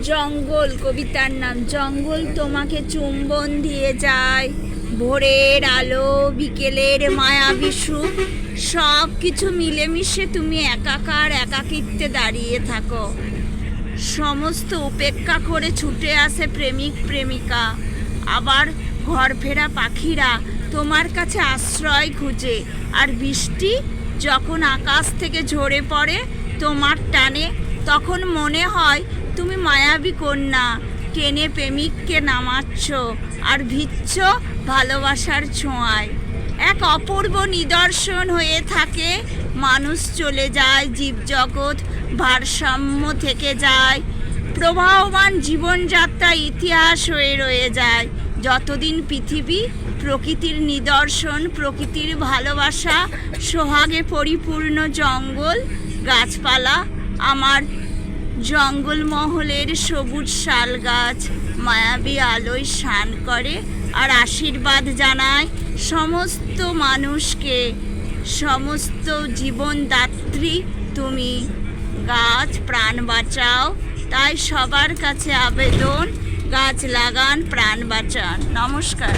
জঙ্গল কবিতার নাম। জঙ্গল তোমাকে চুম্বন দিয়ে যায়, ভোরের আলো, বিকেলের মায়াবী সুখ, সব কিছু মিলেমিশে তুমি একাকার একাকিত্বে দাঁড়িয়ে থাকো। সমস্ত উপেক্ষা করে ছুটে আসে প্রেমিক প্রেমিকা, আবার ঘর ফেরা পাখিরা তোমার কাছে আশ্রয় খুঁজে। আর বৃষ্টি যখন আকাশ থেকে ঝরে পড়ে তোমার টানে, তখন মনে হয় তুমি মায়াবী কন্যা টেনে প্রেমিককে নামাচ্ছ আর ভিজছ ভালোবাসার ছোঁয়ায়। এক অপূর্ব নিদর্শন হয়ে থাকে, মানুষ চলে যায়, জীবজগৎ ভারসাম্য থেকে যায়, প্রবাহমান জীবনযাত্রা ইতিহাস হয়ে রয়ে যায়। যতদিন পৃথিবী প্রকৃতির নিদর্শন, প্রকৃতির ভালোবাসা, সোহাগে পরিপূর্ণ জঙ্গল গাছপালা, আমার জঙ্গলমহলের সবুজ শাল গাছ মায়াবী আলোয় স্নান করে আর আশীর্বাদ জানায় সমস্ত মানুষকে। সমস্ত জীবনদাত্রী তুমি, গাছ প্রাণ বাঁচাও। তাই সবার কাছে আবেদন, গাছ লাগান, প্রাণ বাঁচান। নমস্কার।